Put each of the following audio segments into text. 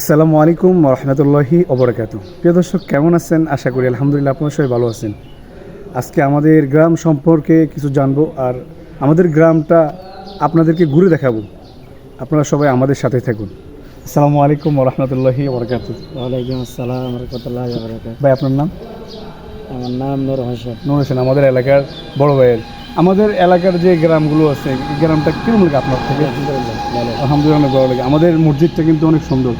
আসসালামু আলাইকুম রহমতুল্লাহি ওবরাকাতু। প্রিয় দর্শক, কেমন আছেন? আশা করি আলহামদুলিল্লাহ আপনারা সবাই ভালো আছেন। আজকে আমাদের গ্রাম সম্পর্কে কিছু জানবো আর আমাদের গ্রামটা আপনাদেরকে ঘুরে দেখাবো। আপনারা সবাই আমাদের সাথে থাকুন। আসসালামু আলাইকুম রহমতুল্লাহি ওবরাকাতু। ওয়ালাইকুম আসসালাম রহমতুল্লাহি ওয়া বারাকাতুহু। ভাই, আপনার নাম? আমার নাম নূর হোসেন। নূর হোসেন, আমাদের এলাকার বড় ভাইয়ের। আমাদের এলাকার যে গ্রামগুলো আছে, এই গ্রামটা কিরকম লাগে আপনার থেকে? আলহামদুলিল্লাহ ভালো। আলহামদুলিল্লাহ অনেক ভালো লাগে। আমাদের মসজিদটা কিন্তু অনেক সুন্দর।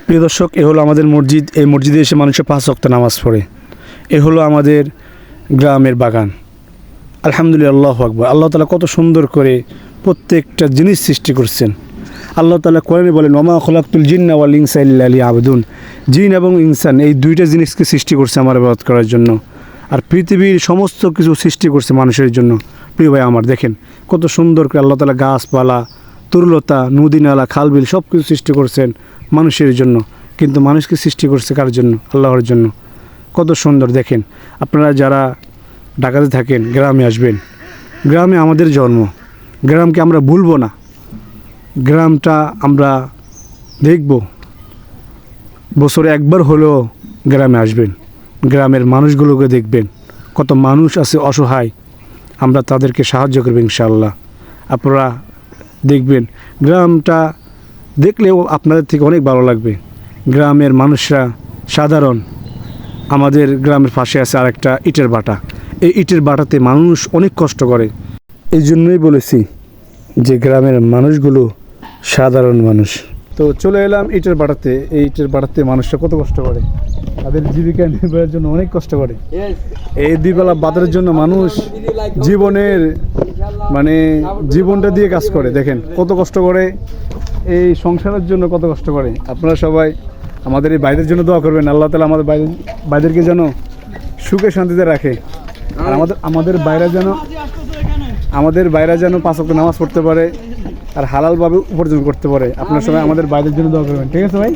প্রিয় দর্শক, এ হলো আমাদের মসজিদ। এই মসজিদে এসে মানুষের 5 ওয়াক্ত নামাজ পড়ে। এ হলো আমাদের গ্রামের বাগান। আলহামদুলিল্লাহ, আল্লাহু আকবার। আল্লাহ তাআলা কত সুন্দর করে প্রত্যেকটা জিনিস সৃষ্টি করছেন। আল্লাহ তাআলা কোরআনে বলেন, ওমা খলাকতুল জিন্না ওয়াল ইনসা ইল্লা লিয়াবুদুন। জিন এবং ইনসান এই দুইটা জিনিসকে সৃষ্টি করছে আমার ইবাদত করার জন্য। আর পৃথিবীর সমস্ত কিছু সৃষ্টি করছে মানুষের জন্য। প্রিয় ভাই আমার, দেখেন কত সুন্দর করে আল্লাহ তাআলা গাছপালা, তরুলতা, নদী নালা, খালবিল সব কিছু সৃষ্টি করছেন মানুষের জন্য। কিন্তু মানুষকে সৃষ্টি করছে কার জন্য? আল্লাহর জন্য। কত সুন্দর দেখেন। আপনারা যারা ঢাকাতে থাকেন, গ্রামে আসবেন। গ্রামে আমাদের জন্ম। গ্রামকে আমরা ভুলবো না। গ্রামটা আমরা দেখব। বছরে একবার হলেও গ্রামে আসবেন। গ্রামের মানুষগুলোকে দেখবেন। কত মানুষ আছে অসহায়, আমরা তাদেরকে সাহায্য করব ইনশাআল্লাহ। আপনারা দেখবেন, গ্রামটা দেখলেও আপনাদের থেকে অনেক ভালো লাগবে। গ্রামের মানুষরা সাধারণ। আমাদের গ্রামের পাশে আছে আরেকটা ইটের ভাটা। এই ইটের ভাটাতে মানুষ অনেক কষ্ট করে। এই জন্যই বলেছি যে গ্রামের মানুষগুলো সাধারণ মানুষ। তো চলে এলাম ইটের ভাটাতে। এই ইটের ভাটাতে মানুষরা কত কষ্ট করে, তাদের জীবিকা নির্বাহের জন্য অনেক কষ্ট করে। এই দুইবেলা ভাতের জন্য মানুষ জীবনের জীবনটা দিয়ে কাজ করে। দেখেন কত কষ্ট করে, এই সংসারের জন্য কত কষ্ট করে। আপনারা সবাই আমাদের এই ভাইদের জন্য দোয়া করবেন। আল্লাহ তাআলা আমাদের ভাইদেরকে যেন সুখে শান্তিতে রাখে। আর আমাদের বাইরা যেন 5 ওয়াক্ত নামাজ পড়তে পারে আর হালালভাবে উপার্জন করতে পারে। আপনারা সবাই আমাদের ভাইদের জন্য দোয়া করবেন। ঠিক আছে ভাই?